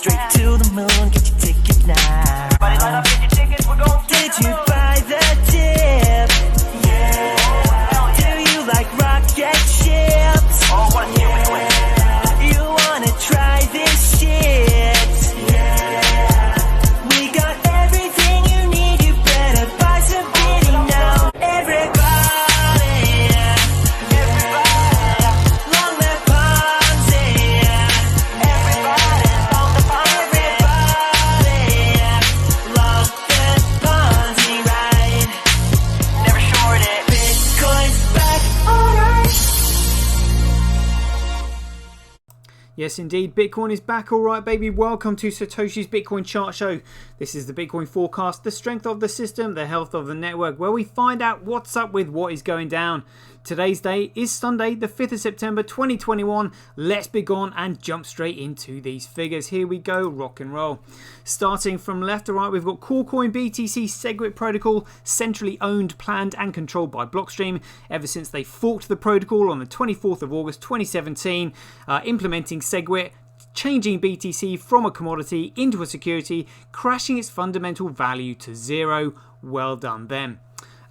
straight to the moon, get your ticket now. Everybody line up, get your tickets, we're going. Did you buy the tip? Yeah. Do you like rocket ships? Oh, what a you wanna try this shit? Yeah. We got everything you need, you better buy some bitty now. Everybody, long the Ponzi. Everybody, long the Ponzi. Everybody, love the Ponzi ride. Never short it. Bitcoin's back, alright. Yes, indeed. Bitcoin is back. All right, baby. Welcome to Satoshi's Bitcoin Chart Show. This is the Bitcoin forecast, the strength of the system, the health of the network, where we find out what's up with what is going down. Today's day is Sunday, the 5th of September 2021. Let's be gone and jump straight into these figures. Here we go, rock and roll. Starting from left to right, we've got Coolcoin BTC SegWit protocol, centrally owned, planned and controlled by Blockstream ever since they forked the protocol on the 24th of August 2017, implementing SegWit, changing BTC from a commodity into a security, crashing its fundamental value to zero. Well done them.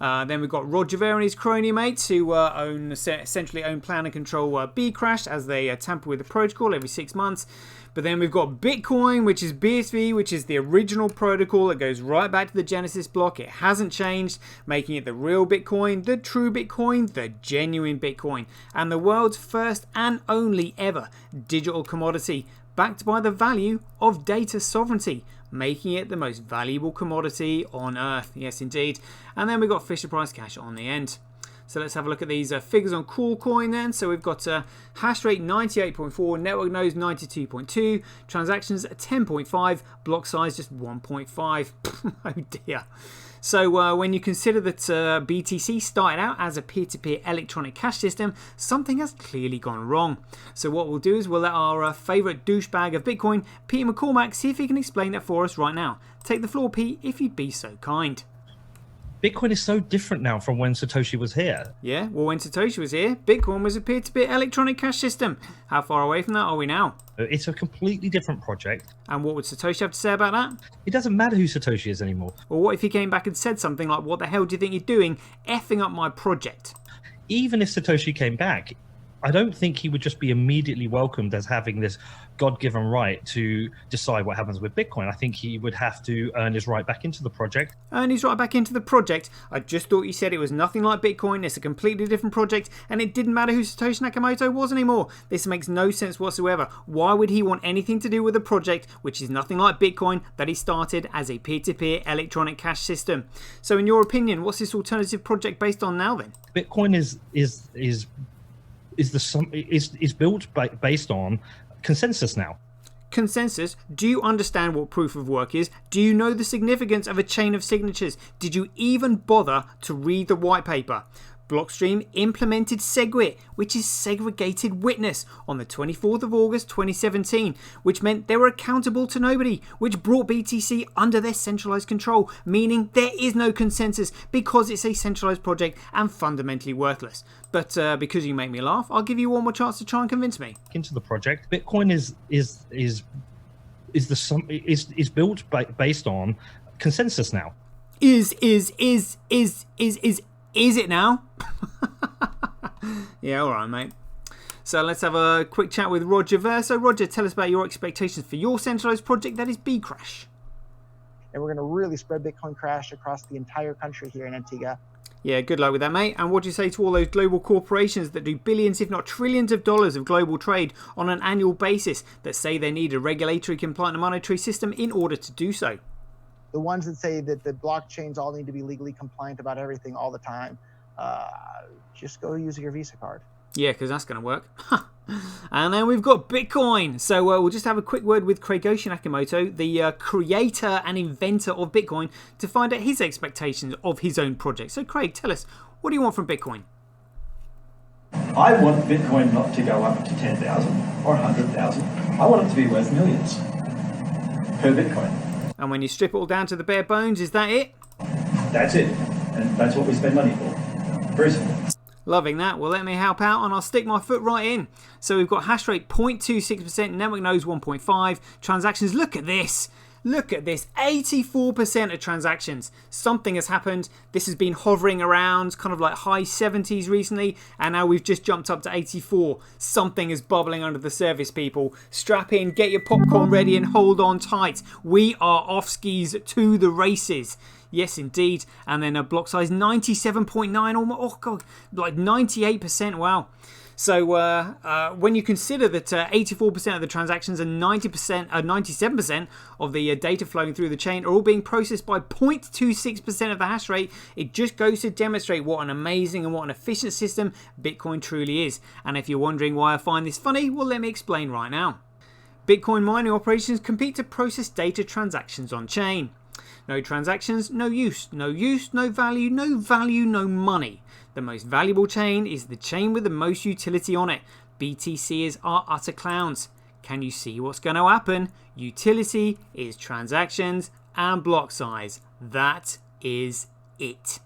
Then we've got Roger Ver and his crony mates who essentially own, plan and control Bcrash as they tamper with the protocol every 6 months. But then we've got Bitcoin, which is BSV, which is the original protocol that goes right back to the Genesis block. It hasn't changed, making it the real Bitcoin, the true Bitcoin, the genuine Bitcoin, and the world's first and only ever digital commodity, backed by the value of data sovereignty, making it the most valuable commodity on Earth. Yes, indeed. And then we've got Fisher Price Cash on the end. So let's have a look at these figures on Coolcoin then. So we've got hash rate 98.4, network nodes 92.2, transactions 10.5, block size just 1.5. Oh dear. So when you consider that BTC started out as a peer-to-peer electronic cash system, something has clearly gone wrong. So what we'll do is we'll let our favourite douchebag of Bitcoin, Peter McCormack, see if he can explain that for us right now. Take the floor, Pete, if you'd be so kind. Bitcoin is so different now from when Satoshi was here. Yeah, well, when Satoshi was here, Bitcoin was a peer-to-peer electronic cash system. How far away from that are we now? It's a completely different project. And what would Satoshi have to say about that? It doesn't matter who Satoshi is anymore. Well, what if he came back and said something like, what the hell do you think you're doing, effing up my project? Even if Satoshi came back, I don't think he would just be immediately welcomed as having this God-given right to decide what happens with Bitcoin. I think he would have to earn his right back into the project. Earn his right back into the project? I just thought you said it was nothing like Bitcoin, it's a completely different project, and it didn't matter who Satoshi Nakamoto was anymore. This makes no sense whatsoever. Why would he want anything to do with a project which is nothing like Bitcoin that he started as a peer-to-peer electronic cash system? So in your opinion, what's this alternative project based on now then? Bitcoin is built based on consensus now. Consensus? Do you understand what proof of work is? Do you know the significance of a chain of signatures? Did you even bother to read the white paper? Blockstream implemented SegWit, which is segregated witness, on the 24th of August 2017, which meant they were accountable to nobody, which brought BTC under their centralized control, meaning there is no consensus because it's a centralized project and fundamentally worthless. But because you make me laugh, I'll give you one more chance to try and convince me. Into the project, Bitcoin is built based on consensus now. Is it now? Yeah, alright, mate. So let's have a quick chat with Roger Ver. So Roger, tell us about your expectations for your centralized project that is Bcrash. And we're going to really spread Bitcoin Crash across the entire country here in Antigua. Yeah, good luck with that, mate. And what do you say to all those global corporations that do billions, if not trillions of dollars of global trade on an annual basis that say they need a regulatory compliant monetary system in order to do so? The ones that say that the blockchains all need to be legally compliant about everything all the time, just go use your Visa card. Yeah, because that's going to work. And then we've got Bitcoin. So we'll just have a quick word with Craigoshi Nakamoto, the creator and inventor of Bitcoin, to find out his expectations of his own project. So Craig, tell us, what do you want from Bitcoin? I want Bitcoin not to go up to 10,000 or 100,000. I want it to be worth millions per Bitcoin. And when you strip it all down to the bare bones, is that it? That's it. And that's what we spend money for. Very simple. Loving that. Well, let me help out and I'll stick my foot right in. So we've got hash rate 0.26%, network nodes 1.5, transactions. Look at this. Look at this, 84% of transactions. Something has happened. This has been hovering around kind of like high 70s recently, and now we've just jumped up to 84. Something is bubbling under the surface, people. Strap in, get your popcorn ready, and hold on tight. We are off skis to the races. Yes, indeed. And then a block size 97.9, oh god, like 98%. Wow. So when you consider that 84% of the transactions and 97% of the data flowing through the chain are all being processed by 0.26% of the hash rate, it just goes to demonstrate what an amazing and what an efficient system Bitcoin truly is. And if you're wondering why I find this funny, well, let me explain right now. Bitcoin mining operations compete to process data transactions on chain. No transactions, no use. No use, no value, no value, no money. The most valuable chain is the chain with the most utility on it. BTCers are utter clowns. Can you see what's going to happen? Utility is transactions and block size. That is it.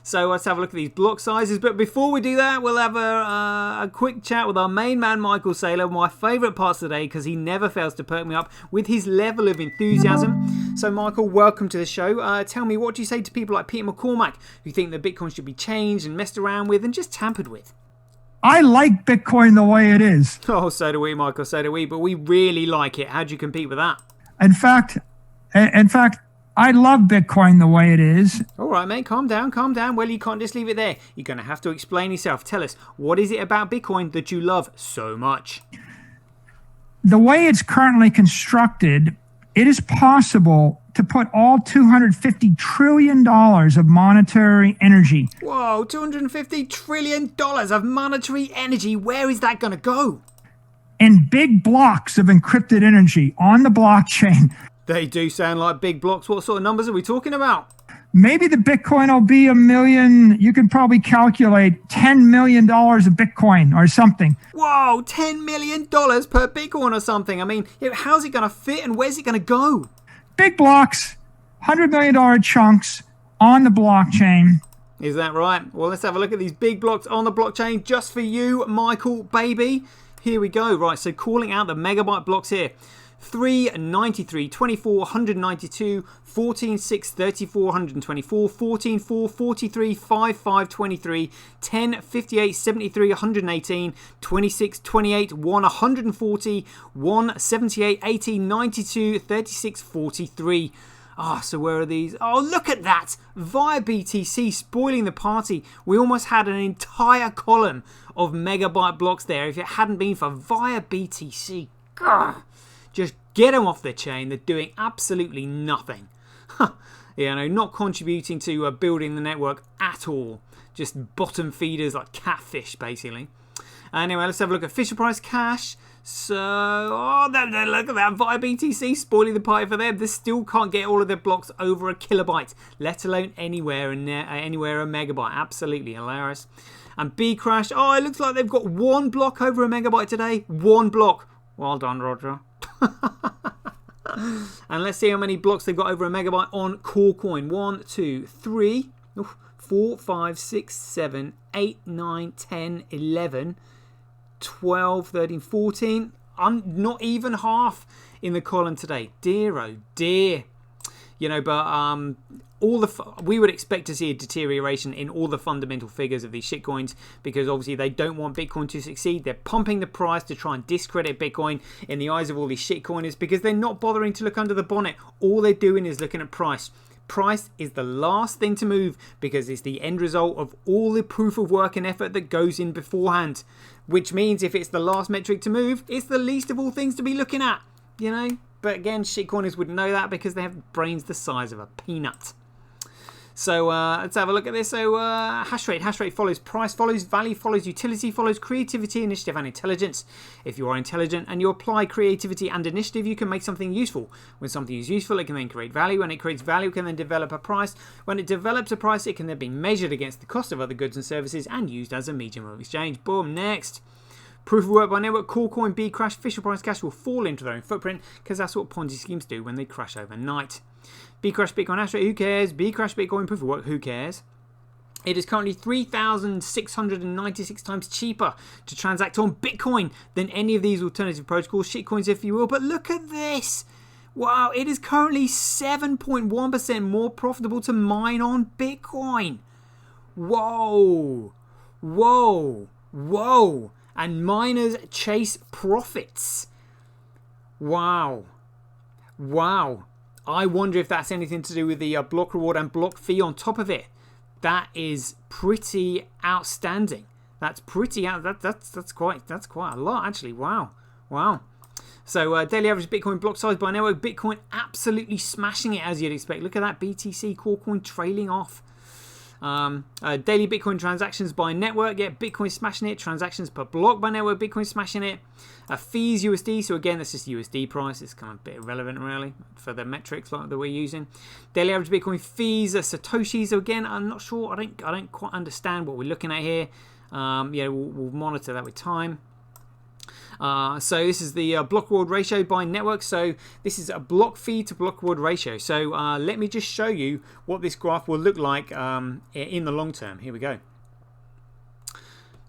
So let's have a look at these block sizes. But before we do that, we'll have a quick chat with our main man, Michael Saylor. My favourite parts of the day, because he never fails to perk me up with his level of enthusiasm. So Michael, welcome to the show. Tell me, what do you say to people like Peter McCormack, who think that Bitcoin should be changed and messed around with and just tampered with? I like Bitcoin the way it is. Oh, so do we, Michael, so do we. But we really like it. How do you compete with that? In fact, I love Bitcoin the way it is. All right, mate, calm down, calm down. Well, you can't just leave it there. You're going to have to explain yourself. Tell us, what is it about Bitcoin that you love so much? The way it's currently constructed, it is possible to put all $250 trillion of monetary energy. Whoa, $250 trillion of monetary energy. Where is that going to go? In big blocks of encrypted energy on the blockchain. They do sound like big blocks. What sort of numbers are we talking about? Maybe the Bitcoin will be $1 million. You can probably calculate $10 million of Bitcoin or something. Whoa, $10 million per Bitcoin or something. I mean, how's it going to fit and where's it going to go? Big blocks, $100 million chunks on the blockchain. Is that right? Well, let's have a look at these big blocks on the blockchain just for you, Michael, baby. Here we go. Right, so calling out the megabyte blocks here. 3, 93, 24, 192, 14, 6, 34, 124, 14, 4, 43, 5, 5, 23, 10, 58, 73, 118, 26, 28, 1, 140, 1, 78, 80, 92, 36, 43. So where are these? Oh, look at that! Via BTC spoiling the party. We almost had an entire column of megabyte blocks there if it hadn't been for Via BTC. Gah. Just get them off the chain. They're doing absolutely nothing. Not contributing to building the network at all. Just bottom feeders like catfish, basically. Anyway, let's have a look at Fisher Price Cash. So, look at that. Via BTC spoiling the party for them. They still can't get all of their blocks over a kilobyte, let alone anywhere a megabyte. Absolutely hilarious. And Bcrash. Oh, it looks like they've got one block over a megabyte today. One block. Well done, Roger. And let's see how many blocks they've got over a megabyte on Corecoin. 1, 2, 3, 4, 5, 6, 7, 8, 9, 10, 11, 12, 13, 14. I'm not even half in the column today. Dear, oh dear. But we would expect to see a deterioration in all the fundamental figures of these shitcoins because obviously they don't want Bitcoin to succeed. They're pumping the price to try and discredit Bitcoin in the eyes of all these shitcoiners because they're not bothering to look under the bonnet. All they're doing is looking at price. Price is the last thing to move because it's the end result of all the proof of work and effort that goes in beforehand. Which means if it's the last metric to move, it's the least of all things to be looking at. But again, shitcoiners wouldn't know that because they have brains the size of a peanut. So let's have a look at this. So hash rate follows price, follows value, follows utility, follows creativity, initiative, and intelligence. If you are intelligent and you apply creativity and initiative, you can make something useful. When something is useful, it can then create value. When it creates value, it can then develop a price. When it develops a price, it can then be measured against the cost of other goods and services and used as a medium of exchange. Boom, next. Proof of work by network, Corecoin, Bcrash, Fisher Price Cash will fall into their own footprint because that's what Ponzi schemes do when they crash overnight. Bcrash, Bitcoin, hash rate, who cares? Bcrash, Bitcoin, proof of work, who cares? It is currently 3,696 times cheaper to transact on Bitcoin than any of these alternative protocols, shitcoins if you will. But look at this. Wow, it is currently 7.1% more profitable to mine on Bitcoin. Whoa. Whoa. Whoa. And miners chase profits. Wow. Wow. I wonder if that's anything to do with the block reward and block fee on top of it. That is pretty outstanding. That's pretty that's quite a lot actually. Wow. So daily average Bitcoin block size by network. Bitcoin absolutely smashing it as you'd expect. Look at that BTC core coin trailing off. Daily Bitcoin transactions by network. Yeah, Bitcoin smashing it. Transactions per block by network. Bitcoin smashing it. Fees USD. So again, that's just USD price. It's kind of a bit irrelevant really for the metrics that we're using. Daily average Bitcoin fees. Satoshis. So again, I'm not sure. I don't quite understand what we're looking at here. Yeah, we'll monitor that with time. So this is the block reward ratio by network. So this is a block fee to block reward ratio. So let me just show you what this graph will look like in the long term. Here we go.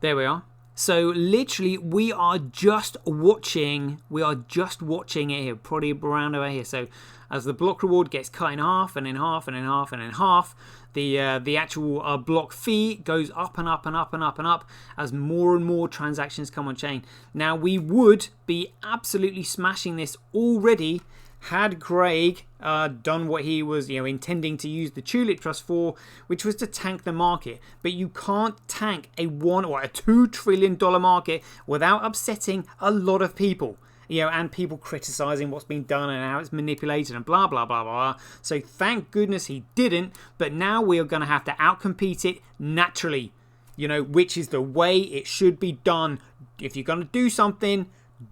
There we are. So literally we are just watching it here, probably around over here. So as the block reward gets cut in half and in half and in half and in half, the actual block fee goes up and up and up and up and up as more and more transactions come on chain. Now we would be absolutely smashing this already had Craig done what he was intending to use the Tulip Trust for, which was to tank the market. But you can't tank a $1 or a $2 trillion market without upsetting a lot of people. And people criticizing what's being done and how it's manipulated and blah, blah, blah, blah. So thank goodness he didn't. But now we are going to have to outcompete it naturally, which is the way it should be done. If you're going to do something,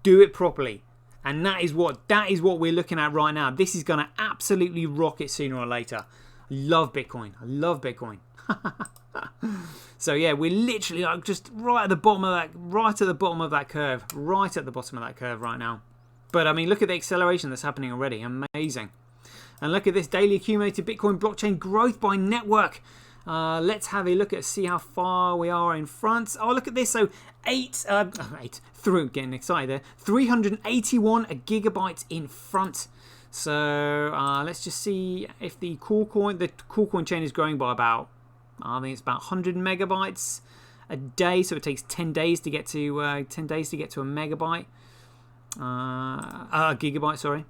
do it properly. And that is what we're looking at right now. This is going to absolutely rock it sooner or later. Love Bitcoin. I love Bitcoin. So yeah, we're literally like just right at the bottom of that curve right now. But I mean, look at the acceleration that's happening already. Amazing. And look at this daily accumulated Bitcoin blockchain growth by network. Let's have a look at see how far we are in front. Oh, look at this. So 381 gigabytes in front. So let's just see if the cool coin chain is growing by about, I think it's about 100 megabytes a day. So it takes 10 days to get to a megabyte, gigabyte. Sorry.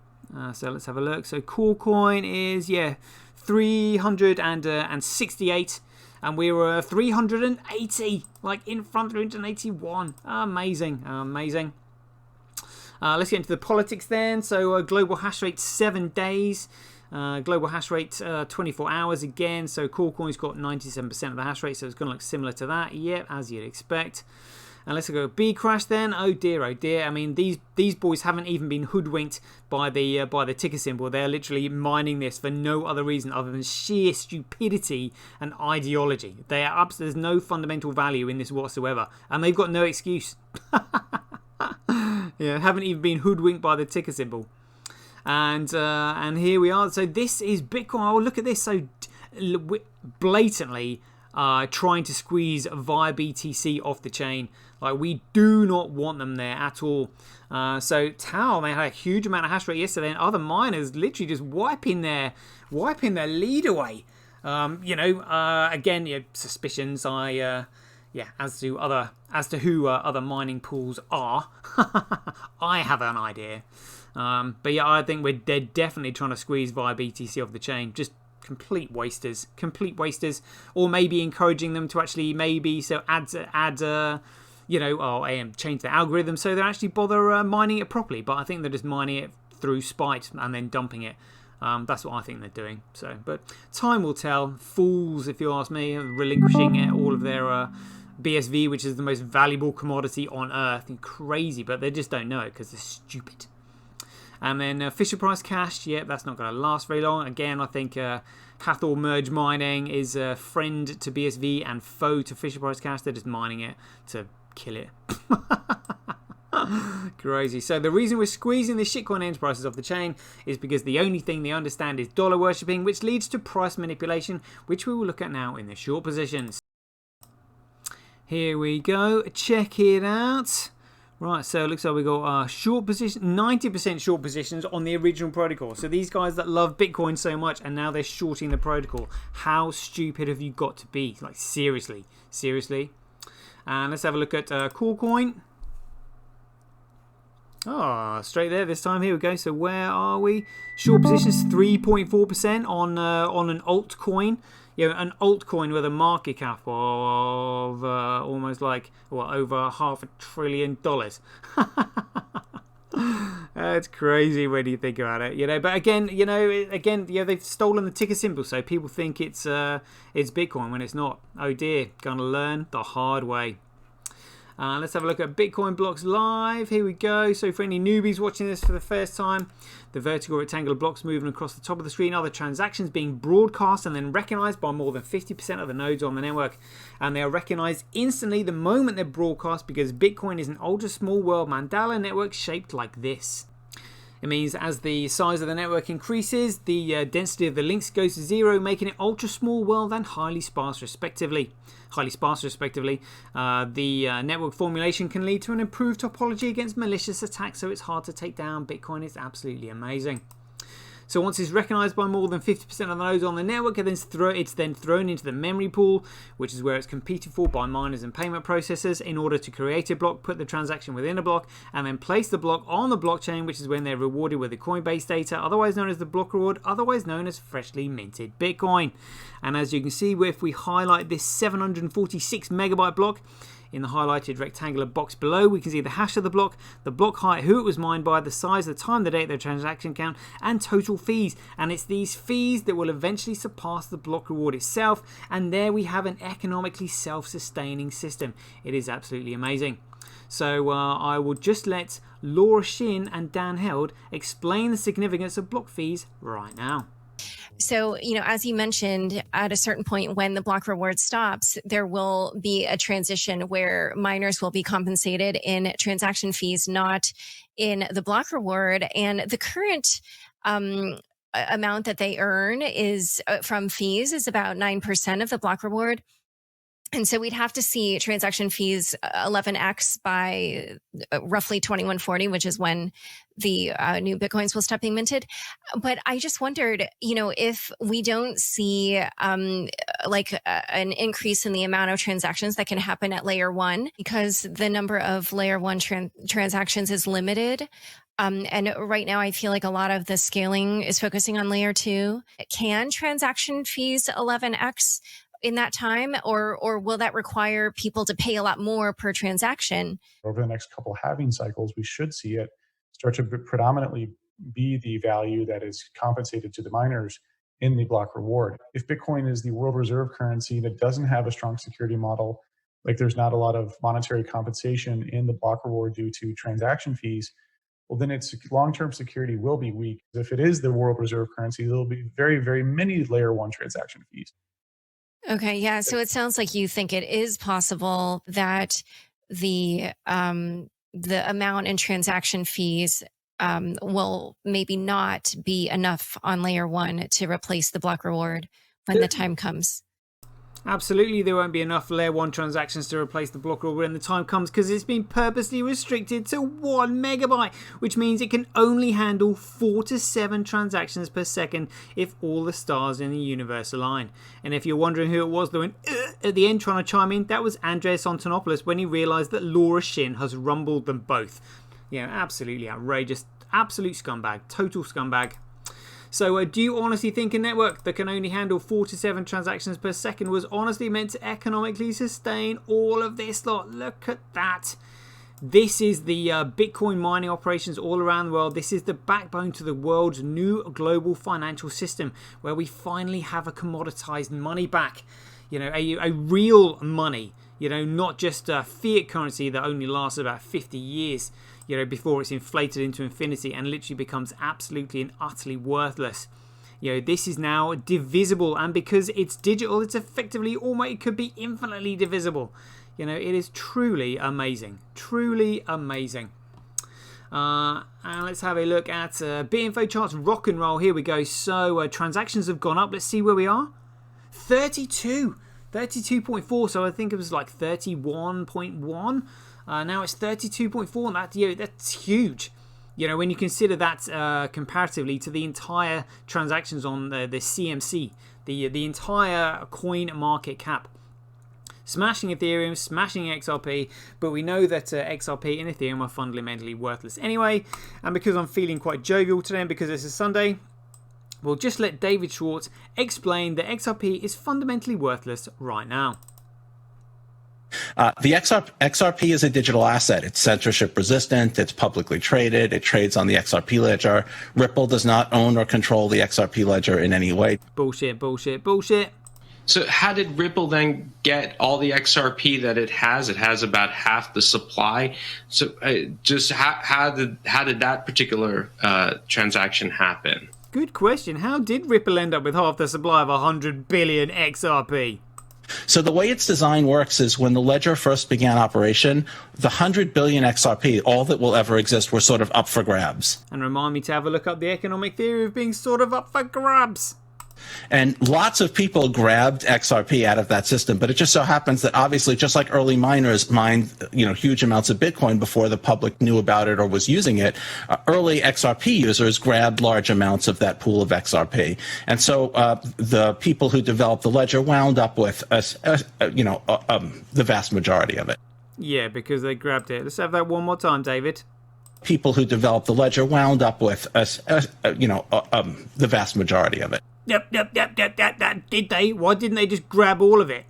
So let's have a look. So cool coin is 368, and we were 380, like in front, 381. Amazing. Let's get into the politics then. So global hash rate 7 days. Global hash rate 24 hours again. So Coolcoin's got 97% of the hash rate, so it's going to look similar to that. Yep, as you'd expect. And let's go B crash then. Oh dear, oh dear. I mean, these boys haven't even been hoodwinked by the ticker symbol. They're literally mining this for no other reason other than sheer stupidity and ideology. There's no fundamental value in this whatsoever, and they've got no excuse. Haven't even been hoodwinked by the ticker symbol. And here we are. So this is Bitcoin. Oh, look at this. So blatantly trying to squeeze via BTC off the chain. Like, we do not want them there at all. So Tau, they had a huge amount of hash rate yesterday, and other miners literally just wiping their lead away. Again, suspicions. As to who other mining pools are. I have an idea. But yeah, I think they're definitely trying to squeeze via BTC off the chain. Just complete wasters, or maybe encouraging them to actually change the algorithm so they actually bother mining it properly. But I think they're just mining it through spite and then dumping it. That's what I think they're doing. So, but time will tell. Fools, if you ask me, relinquishing all of their BSV, which is the most valuable commodity on earth. And crazy, but they just don't know it because they're stupid. And then Fisher Price Cash, that's not going to last very long. Again, I think Hathor Merge Mining is a friend to BSV and foe to Fisher Price Cash. They're just mining it to kill it. Crazy. So the reason we're squeezing the shitcoin enterprises off the chain is because the only thing they understand is dollar worshipping, which leads to price manipulation, which we will look at now in the short positions. Here we go. Check it out. Right, so it looks like we got short position, 90% short positions on the original protocol. So these guys that love Bitcoin so much, and now they're shorting the protocol. How stupid have you got to be? Like, seriously. And let's have a look at Coolcoin. Oh, straight there this time. Here we go. So where are we? Short positions 3.4% on an altcoin. An altcoin with a market cap of almost like over $500 billion. That's crazy when you think about it, But again, they've stolen the ticker symbol, so people think it's Bitcoin when it's not. Oh dear, gonna learn the hard way. Let's have a look at Bitcoin blocks live. Here we go. So for any newbies watching this for the first time, the vertical rectangular blocks moving across the top of the screen are the transactions being broadcast and then recognized by more than 50% of the nodes on the network. And they are recognized instantly the moment they're broadcast because Bitcoin is an ultra small world mandala network shaped like this. It means as the size of the network increases, the density of the links goes to 0, making it ultra small world and highly sparse respectively. The network formulation can lead to an improved topology against malicious attacks, so it's hard to take down. Bitcoin is absolutely amazing. So once it's recognized by more than 50% of the nodes on the network, it's then thrown into the memory pool, which is where it's competed for by miners and payment processors in order to create a block, put the transaction within a block, and then place the block on the blockchain, which is when they're rewarded with the Coinbase data, otherwise known as the block reward, otherwise known as freshly minted Bitcoin. And as you can see, if we highlight this 746 megabyte block, in the highlighted rectangular box below, we can see the hash of the block height, who it was mined by, the size, the time, the date, the transaction count, and total fees. And it's these fees that will eventually surpass the block reward itself. And there we have an economically self-sustaining system. It is absolutely amazing. So I will just let Laura Shin and Dan Held explain the significance of block fees right now. So, as you mentioned, at a certain point when the block reward stops, there will be a transition where miners will be compensated in transaction fees, not in the block reward. And the current amount that they earn is from fees is about 9% of the block reward. And so we'd have to see transaction fees 11x by roughly 2140, which is when the new Bitcoins will stop being minted. But I just wondered, if we don't see an increase in the amount of transactions that can happen at layer 1, because the number of layer 1 transactions is limited. And right now, I feel like a lot of the scaling is focusing on layer 2. Can transaction fees 11x in that time, or will that require people to pay a lot more per transaction? Over the next couple halving cycles, we should see it start to predominantly be the value that is compensated to the miners in the block reward. If Bitcoin is the world reserve currency that doesn't have a strong security model, like there's not a lot of monetary compensation in the block reward due to transaction fees, well, then its long-term security will be weak. If it is the world reserve currency, there'll be very, very many layer 1 transaction fees. Okay, yeah. So it sounds like you think it is possible that the amount in transaction fees will maybe not be enough on layer 1 to replace the block reward when the time comes. Absolutely, there won't be enough layer 1 transactions to replace the block reward when the time comes, because it's been purposely restricted to 1 megabyte, which means it can only handle 4 to 7 transactions per second if all the stars in the universe align. And if you're wondering who it was that went at the end trying to chime in, that was Andreas Antonopoulos when he realised that Laura Shin has rumbled them both. Absolutely outrageous, absolute scumbag, total scumbag. So do you honestly think a network that can only handle 4 to 7 transactions per second was honestly meant to economically sustain all of this lot? Look at that. This is the Bitcoin mining operations all around the world. This is the backbone to the world's new global financial system, where we finally have a commoditized money back. A real money, not just a fiat currency that only lasts about 50 years. Before it's inflated into infinity and literally becomes absolutely and utterly worthless. This is now divisible, and because it's digital, it's effectively it could be infinitely divisible. It is truly amazing. Truly amazing. And let's have a look at BitInfo charts rock and roll. Here we go. So transactions have gone up. Let's see where we are. 32. 32.4, so I think it was like 31.1. Now it's 32.4, and that's huge. You know, when you consider that comparatively to the entire transactions on the CMC, the entire coin market cap. Smashing Ethereum, smashing XRP, but we know that XRP and Ethereum are fundamentally worthless anyway. And because I'm feeling quite jovial today and because it's a Sunday, we'll just let David Schwartz explain that XRP is fundamentally worthless right now. The XRP is a digital asset. It's censorship resistant. It's publicly traded. It trades on the XRP ledger. Ripple does not own or control the XRP ledger in any way. Bullshit, bullshit, bullshit. So how did Ripple then get all the XRP that it has? It has about half the supply. So just how did that particular transaction happen? Good question. How did Ripple end up with half the supply of 100 billion XRP? So the way its design works is when the ledger first began operation, the 100 billion XRP, all that will ever exist, were sort of up for grabs. And remind me to have a look up the economic theory of being sort of up for grabs. And lots of people grabbed XRP out of that system, but it just so happens that obviously, just like early miners mined, huge amounts of Bitcoin before the public knew about it or was using it, early XRP users grabbed large amounts of that pool of XRP. And so the people who developed the ledger wound up with, the vast majority of it. Yeah, because they grabbed it. Let's have that one more time, David. People who developed the ledger wound up with, the vast majority of it. Yep. Did they? Why didn't they just grab all of it?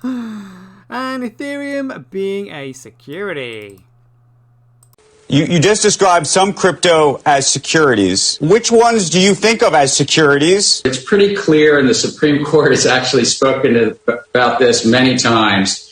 And Ethereum being a security. You just described some crypto as securities. Which ones do you think of as securities? It's pretty clear, and the Supreme Court has actually spoken about this many times.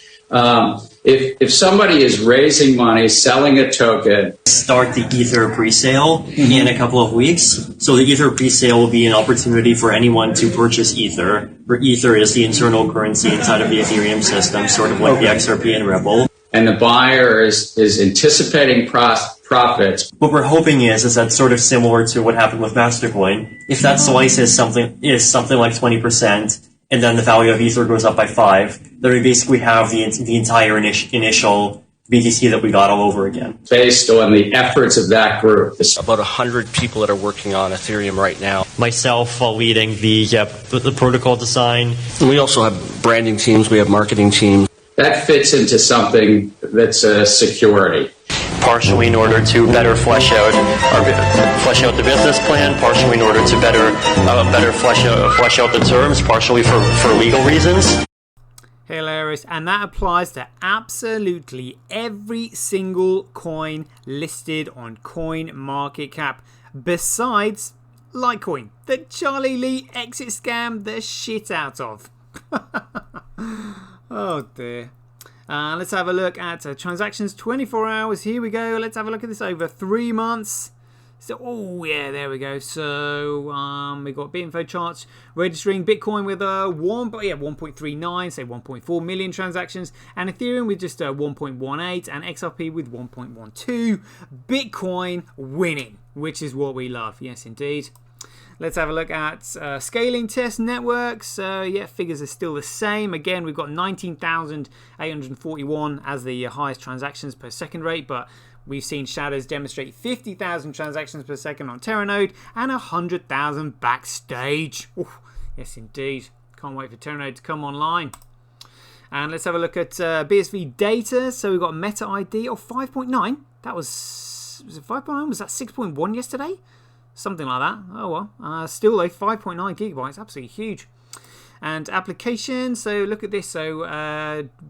If somebody is raising money, selling a token, start the Ether presale in a couple of weeks. So the Ether presale will be an opportunity for anyone to purchase Ether, where Ether is the internal currency inside of the Ethereum system, sort of like the XRP and Ripple. And the buyer is anticipating profits. What we're hoping is that's sort of similar to what happened with Mastercoin. If that slice is something like 20%, and then the value of Ether goes up by 5, then we basically have the entire initial BTC that we got all over again. Based on the efforts of that group. About 100 people that are working on Ethereum right now. Myself leading the protocol design. And we also have branding teams, we have marketing teams. That fits into something that's a security. Partially in order to better flesh out the business plan, partially in order to better flesh out the terms, partially for legal reasons. Hilarious, and that applies to absolutely every single coin listed on CoinMarketCap, besides Litecoin, that Charlie Lee exit scammed the shit out of. Oh dear. Let's have a look at transactions 24 hours. Here we go. Let's have a look at this over 3 months. So, oh yeah, there we go. So we got BitInfo charts registering Bitcoin with 1.39, say 1.4 million transactions, and Ethereum with just 1.18, and XRP with 1.12. Bitcoin winning, which is what we love. Yes, indeed. Let's have a look at scaling test networks. Figures are still the same. Again, we've got 19,841 as the highest transactions per second rate, but we've seen Shadows demonstrate 50,000 transactions per second on Terranode and 100,000 backstage. Ooh, yes, indeed. Can't wait for Terranode to come online. And let's have a look at BSV data. So we've got Meta ID of 5.9. That was it 5.9? Was that 6.1 yesterday? Something like that. Oh well. Still though, 5.9 gigabytes. Absolutely huge. And applications. So look at this. So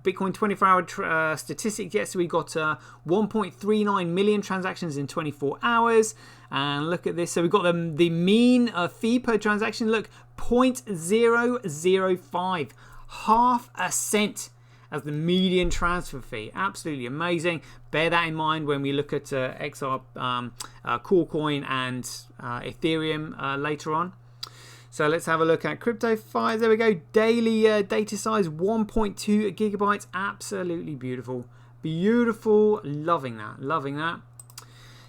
Bitcoin 24-hour statistics. Yes, we got 1.39 million transactions in 24 hours. And look at this. So we've got the mean fee per transaction. Look, 0.005. Half a cent as the median transfer fee. Absolutely amazing. Bear that in mind when we look at XR, Coolcoin and Ethereum later on. So let's have a look at CryptoFi. There we go. Daily data size 1.2 gigabytes. Absolutely beautiful. Beautiful. Loving that. Loving that.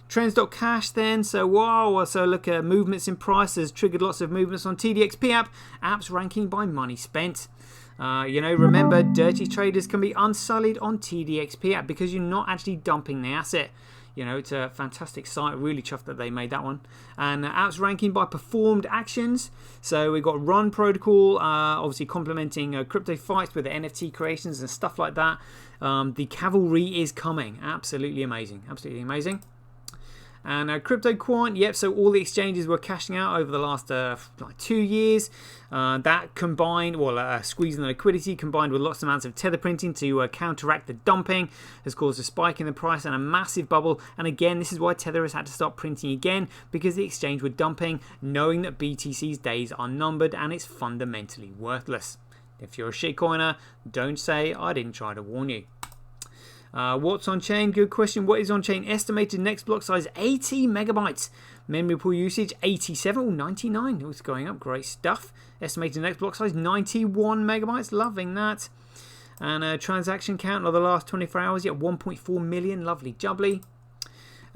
Trends.cash then, so wow, so look at movements in prices, triggered lots of movements on TDXP app, apps ranking by money spent. Remember, dirty traders can be unsullied on TDXP app because you're not actually dumping the asset. It's a fantastic site. Really chuffed that they made that one. And apps ranking by performed actions. So we've got Run Protocol, obviously complementing crypto fights with the NFT creations and stuff like that. The cavalry is coming. Absolutely amazing. Absolutely amazing. And Crypto Quant, yep, so all the exchanges were cashing out over the last 2 years. That combined, squeezing the liquidity combined with lots of amounts of tether printing to counteract the dumping has caused a spike in the price and a massive bubble. And again, this is why Tether has had to stop printing again, because the exchange were dumping, knowing that BTC's days are numbered and it's fundamentally worthless. If you're a shitcoiner, don't say I didn't try to warn you. What's on chain? Good question. What is on chain? Estimated next block size 80 megabytes. Memory pool usage 87 or 99. It's going up. Great stuff. Estimated next block size 91 megabytes. Loving that. And transaction count of the last 24 hours at 1.4 million. Lovely jubbly.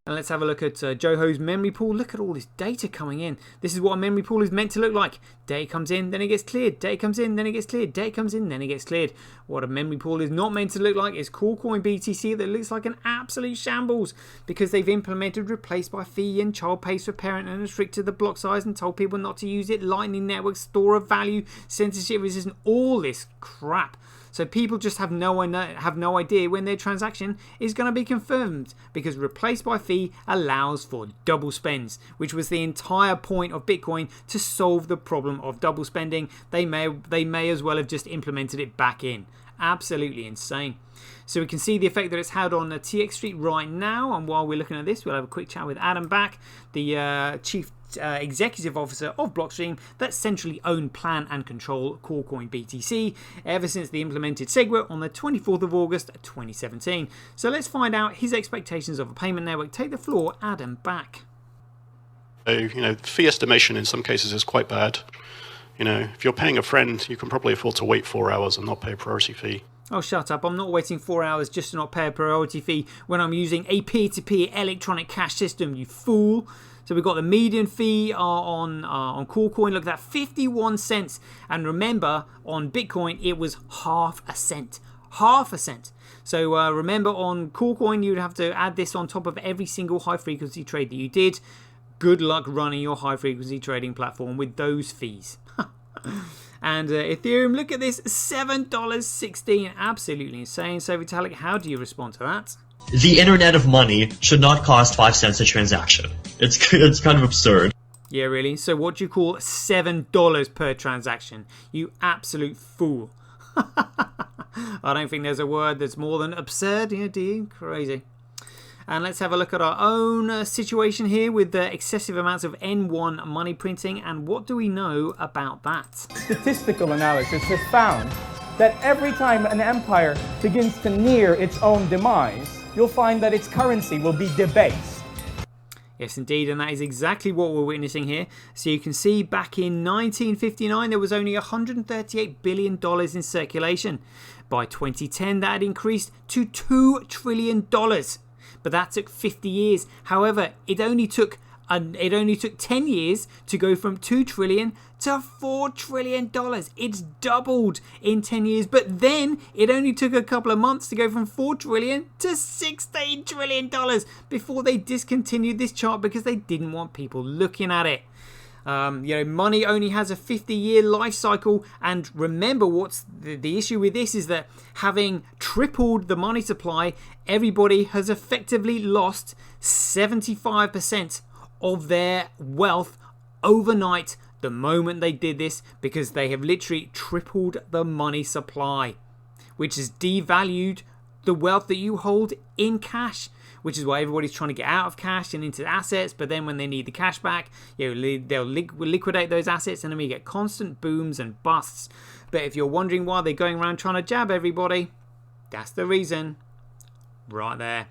And let's have a look at Joho's memory pool. Look at all this data coming in. This is what a memory pool is meant to look like. Data comes in, then it gets cleared. Data comes in, then it gets cleared. Data comes in, then it gets cleared. What a memory pool is not meant to look like is Coolcoin BTC that looks like an absolute shambles because they've implemented replace by fee and child pays for parent and restricted the block size and told people not to use it. Lightning Network, store of value, censorship resistant, all this crap. So people just have no idea when their transaction is going to be confirmed because replace by fee allows for double spends, which was the entire point of Bitcoin to solve the problem of double spending. They may as well have just implemented it back in. Absolutely insane. So we can see the effect that it's had on TX Street right now. And while we're looking at this, we'll have a quick chat with Adam Back, the Chief Executive Officer of Blockstream that centrally own, plan and control Coolcoin BTC ever since they implemented SegWit on the 24th of August 2017. So let's find out his expectations of a payment network. Take the floor, Adam Back. So, fee estimation in some cases is quite bad. If you're paying a friend, you can probably afford to wait 4 hours and not pay a priority fee. Oh, shut up. I'm not waiting 4 hours just to not pay a priority fee when I'm using a peer-to-peer electronic cash system, you fool. So we've got the median fee on Coolcoin. Look at that, 51 cents. And remember, on Bitcoin, it was half a cent. Half a cent. So remember, on Coolcoin, you'd have to add this on top of every single high-frequency trade that you did. Good luck running your high-frequency trading platform with those fees. And Ethereum, look at this, $7.16. Absolutely insane. So Vitalik, how do you respond to that? The Internet of Money should not cost 5 cents a transaction. It's kind of absurd. Yeah, really? So what do you call $7 per transaction? You absolute fool. I don't think there's a word that's more than absurd, do you? Crazy. And let's have a look at our own situation here with the excessive amounts of N1 money printing. And what do we know about that? Statistical analysis has found that every time an empire begins to near its own demise, you'll find that its currency will be debased. Yes, indeed, and that is exactly what we're witnessing here. So you can see back in 1959, there was only $138 billion in circulation. By 2010, that had increased to $2 trillion. But that took 50 years. However, it only took 10 years to go from $2 trillion to $4 trillion. It's doubled in 10 years. But then it only took a couple of months to go from $4 trillion to $16 trillion before they discontinued this chart because they didn't want people looking at it. Money only has a 50-year life cycle, and remember what's the issue with this is that having tripled the money supply, everybody has effectively lost 75% of their wealth overnight the moment they did this, because they have literally tripled the money supply, which has devalued the wealth that you hold in cash, which is why everybody's trying to get out of cash and into assets. But then when they need the cash back, they'll liquidate those assets, and then we get constant booms and busts. But if you're wondering why they're going around trying to jab everybody, that's the reason. Right there.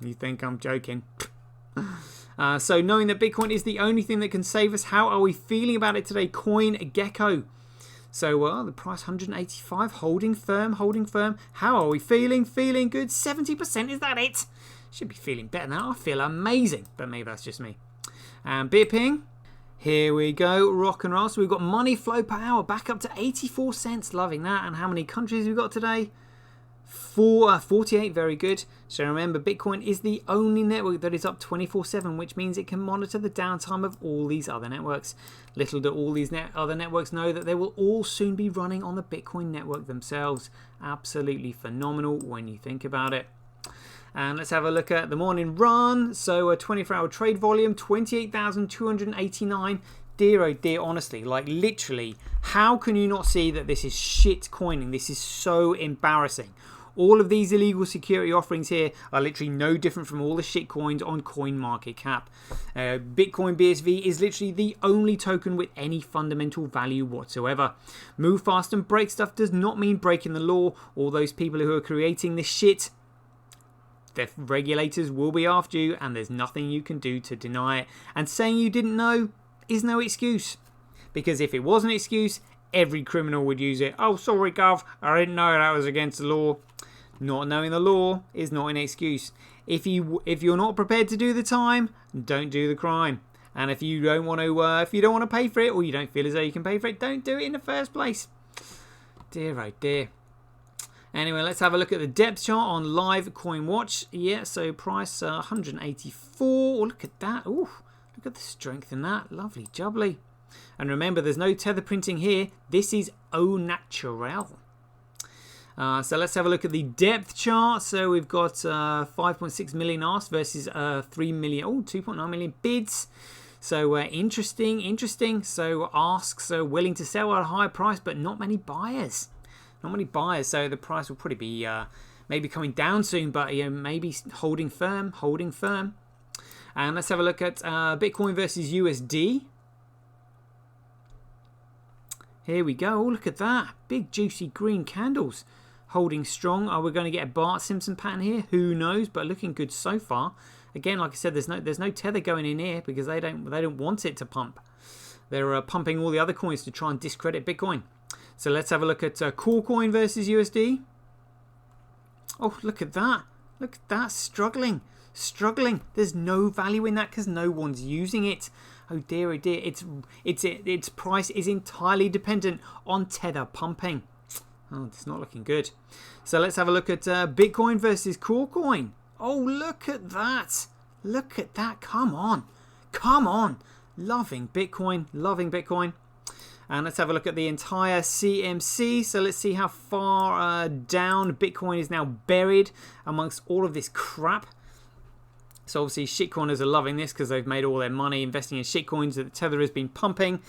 You think I'm joking? So knowing that Bitcoin is the only thing that can save us, how are we feeling about it today? CoinGecko. So the price 185, holding firm. How are we feeling? Feeling good. 70%, is that it? Should be feeling better now. I feel amazing, but maybe that's just me. And Bitping, here we go, rock and roll. So we've got money flow per hour back up to 84 cents. Loving that. And how many countries have we got today? 48, very good. So remember, Bitcoin is the only network that is up 24/7, which means it can monitor the downtime of all these other networks. Little do all these other networks know that they will all soon be running on the Bitcoin network themselves. Absolutely phenomenal when you think about it. And let's have a look at the morning run. So a 24-hour trade volume, 28,289. Dear, oh dear, honestly, like literally, how can you not see that this is shit coining? This is so embarrassing. All of these illegal security offerings here are literally no different from all the shit coins on CoinMarketCap. Bitcoin BSV is literally the only token with any fundamental value whatsoever. Move fast and break stuff does not mean breaking the law. All those people who are creating this shit, the regulators will be after you, and there's nothing you can do to deny it. And saying you didn't know is no excuse. Because if it was an excuse, every criminal would use it. Oh, sorry, Gov, I didn't know that was against the law. Not knowing the law is not an excuse. If you're not prepared to do the time, don't do the crime. And if you don't want to pay for it, or you don't feel as though you can pay for it, don't do it in the first place. Dear, oh dear. Anyway, let's have a look at the depth chart on Live Coin Watch. Yeah, so price 184. Oh, look at that. Ooh, look at the strength in that. Lovely jubbly. And remember, there's no tether printing here. This is au naturel. So let's have a look at the depth chart. So we've got 5.6 million asks versus 3 million, 2.9 million bids. So interesting. So asks are willing to sell at a high price, but not many buyers. So the price will probably be maybe coming down soon, but maybe holding firm. And let's have a look at Bitcoin versus USD. Here we go. Oh, look at that. Big juicy green candles. Holding strong. Are we going to get a Bart Simpson pattern here? Who knows? But looking good so far. Again, like I said, there's no tether going in here because they don't want it to pump. They're pumping all the other coins to try and discredit Bitcoin. So let's have a look at Coin versus USD. Oh, look at that. Look at that. Struggling. There's no value in that because no one's using it. Oh dear, oh dear. Its price is entirely dependent on tether pumping. Oh, it's not looking good. So let's have a look at Bitcoin versus Coin. Oh, look at that. Come on. Loving Bitcoin. And let's have a look at the entire CMC. So let's see how far down Bitcoin is now buried amongst all of this crap. So obviously shitcoiners are loving this because they've made all their money investing in shitcoins that the tether has been pumping.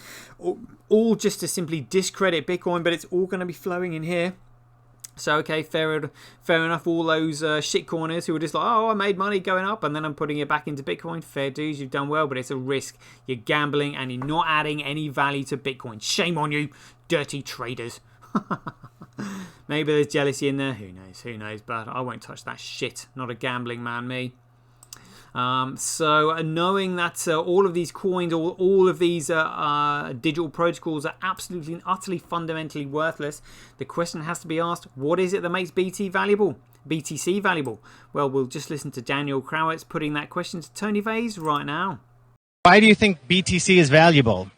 All just to simply discredit Bitcoin, but it's all going to be flowing in here. So okay, fair enough. All those shitcoiners who are just like, oh, I made money going up and then I'm putting it back into Bitcoin. Fair dues, you've done well, but it's a risk. You're gambling and you're not adding any value to Bitcoin. Shame on you, dirty traders. Maybe there's jealousy in there. Who knows? But I won't touch that shit. Not a gambling man, me. So knowing that all of these coins, all of these digital protocols are absolutely and utterly fundamentally worthless, the question has to be asked, what is it that makes BTC valuable? Well, we'll just listen to Daniel Krauwitz putting that question to Tony Vase right now. Why do you think BTC is valuable?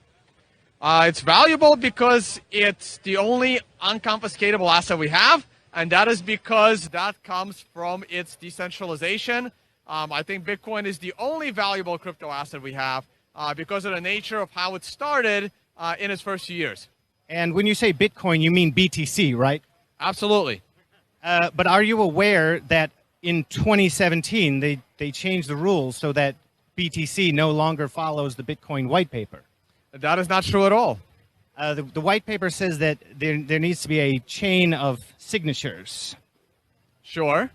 It's valuable because it's the only unconfiscatable asset we have, and that is because that comes from its decentralization. I think Bitcoin is the only valuable crypto asset we have because of the nature of how it started in its first few years. And when you say Bitcoin, you mean BTC, right? Absolutely. But are you aware that in 2017, they changed the rules so that BTC no longer follows the Bitcoin white paper? That is not true at all. The white paper says that there needs to be a chain of signatures. Sure.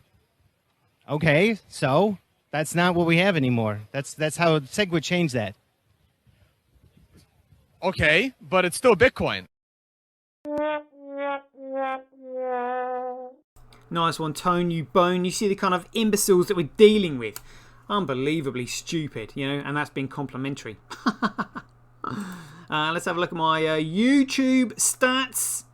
Okay, so that's not what we have anymore. That's how SegWit changed that. Okay, but it's still Bitcoin. Nice one, Tone, you bone. You see the kind of imbeciles that we're dealing with. Unbelievably stupid, and that's been complimentary. Let's have a look at my YouTube stats.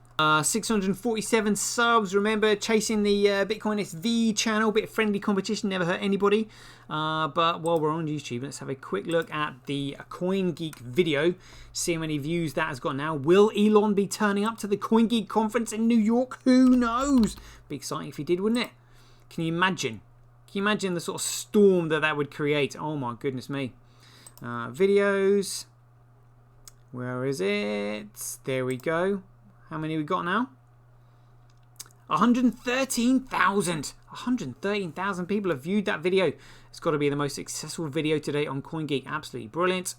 647 subs. Remember, chasing the Bitcoin SV channel. Bit of friendly competition, never hurt anybody. But while we're on YouTube, let's have a quick look at the CoinGeek video. See how many views that has got now. Will Elon be turning up to the CoinGeek conference in New York? Who knows? Be exciting if he did, wouldn't it? Can you imagine? Can you imagine the sort of storm that would create? Oh my goodness me. Videos. Where is it? There we go. How many we got now? 113,000. 113,000 people have viewed that video. It's got to be the most successful video today on CoinGeek. Absolutely brilliant.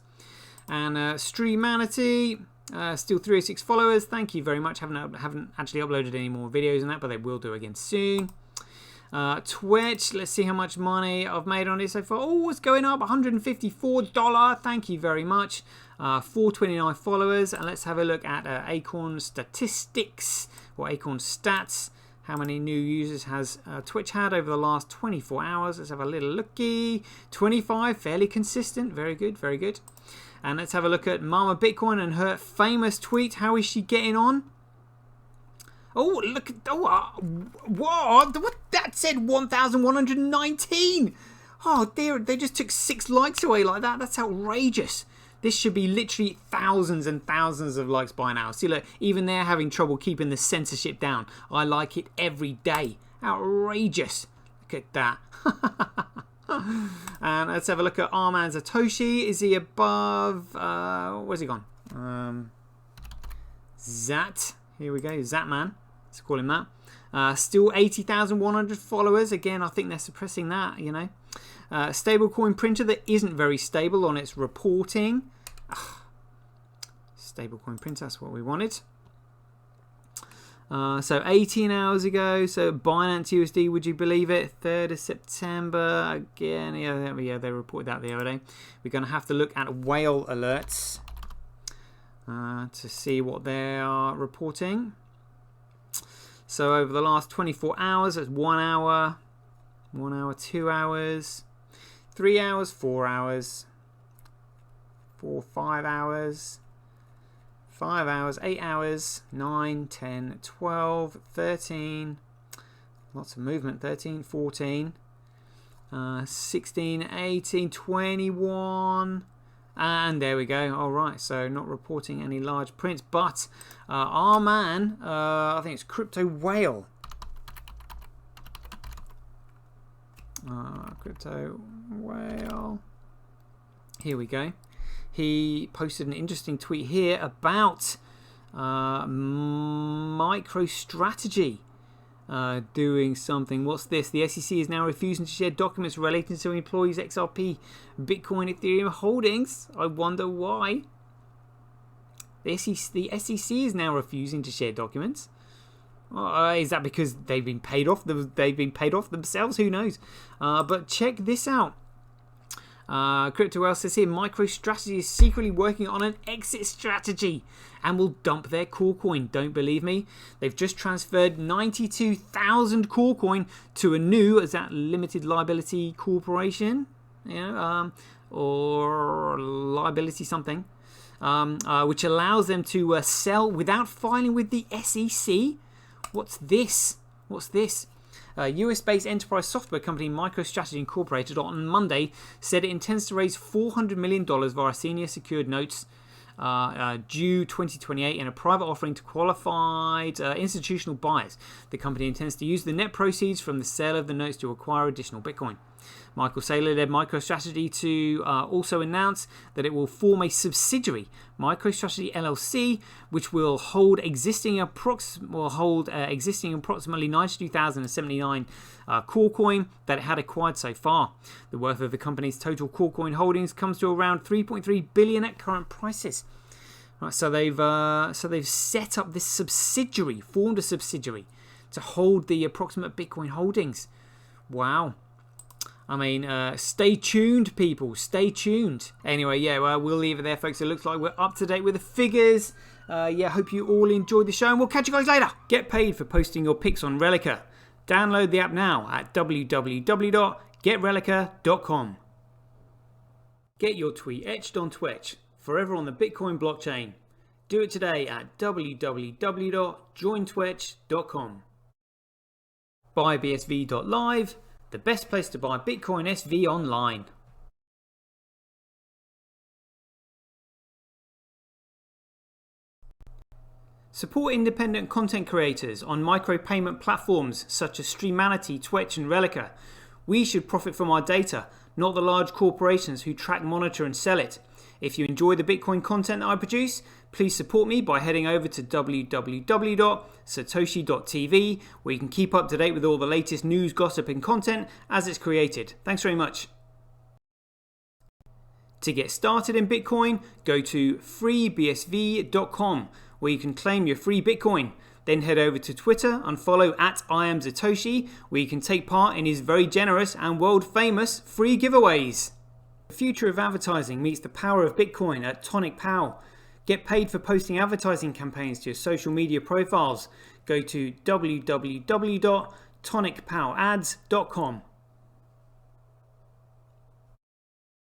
And Streamanity, still 306 followers. Thank you very much. Haven't actually uploaded any more videos on that, but they will do again soon. Twitch, let's see how much money I've made on it so far. Oh, it's going up, $154. Thank you very much. 429 followers. And let's have a look at Acorn Statistics, or Acorn Stats. How many new users has Twitch had over the last 24 hours? Let's have a little looky. 25, fairly consistent. Very good, very good. And let's have a look at Mama Bitcoin and her famous tweet. How is she getting on? Oh, look at what? That said 1,119. Oh dear, they just took 6 likes away like that. That's outrageous. This should be literally thousands and thousands of likes by now. See, look, even they're having trouble keeping the censorship down. I like it every day. Outrageous. Look at that. And let's have a look at Arman Satoshi. Is he above? Where's he gone? Zat. Here we go. Zatman. Let's call him that. Still 80,100 followers. Again, I think they're suppressing that, you know. Stablecoin printer that isn't very stable on its reporting. Stablecoin printer, that's what we wanted. So 18 hours ago, so Binance USD, would you believe it? 3rd of September. Again, yeah, they reported that the other day. We're going to have to look at whale alerts to see what they are reporting. So over the last 24 hours, it's 1 hour, 1 hour, 2 hours, 3 hours, 4 hours, 5 hours, 5 hours, 8 hours, 9, 10, 12, 13, lots of movement, 13, 14, 16, 18, 21, and there we go. All right, so not reporting any large prints, but our man, I think it's Crypto Whale. Crypto Whale. Here we go. He posted an interesting tweet here about MicroStrategy doing something. What's this? The SEC is now refusing to share documents relating to employees' XRP, Bitcoin, Ethereum holdings. I wonder why. The SEC is now refusing to share documents. Is that because they've been paid off? They've been paid off themselves? Who knows? But check this out. Crypto Whale says here, MicroStrategy is secretly working on an exit strategy and will dump their core coin. Don't believe me? They've just transferred 92,000 core coin to a new, is that limited liability corporation? Or liability something, which allows them to sell without filing with the SEC. What's this? What's this? US-based enterprise software company MicroStrategy Incorporated on Monday said it intends to raise $400 million via senior secured notes due 2028 in a private offering to qualified institutional buyers. The company intends to use the net proceeds from the sale of the notes to acquire additional Bitcoin. Michael Saylor led MicroStrategy to also announce that it will form a subsidiary, MicroStrategy LLC, which will hold existing approximately 92,079 core coin that it had acquired so far. The worth of the company's total core coin holdings comes to around 3.3 billion at current prices. Right, so they've set up this subsidiary, formed a subsidiary to hold the approximate Bitcoin holdings. Wow. I mean, stay tuned, people. Stay tuned. Anyway, yeah, well, we'll leave it there, folks. It looks like we're up to date with the figures. Yeah, hope you all enjoyed the show, and we'll catch you guys later. Get paid for posting your pics on Relica. Download the app now at www.getrelica.com. Get your tweet etched on Twitch, forever on the Bitcoin blockchain. Do it today at www.jointwitch.com. BuyBSV.live, the best place to buy Bitcoin SV online. Support independent content creators on micropayment platforms such as Streamanity, Twitch and Relica. We should profit from our data, not the large corporations who track, monitor and sell it. If you enjoy the Bitcoin content that I produce, please support me by heading over to www.satoshi.tv, where you can keep up to date with all the latest news, gossip and content as it's created. Thanks very much. To get started in Bitcoin, go to freebsv.com, where you can claim your free Bitcoin. Then head over to Twitter and follow @IamSatoshi, where you can take part in his very generous and world famous free giveaways. The future of advertising meets the power of Bitcoin at Tonic Pow. Get paid for posting advertising campaigns to your social media profiles. Go to www.tonicpowads.com.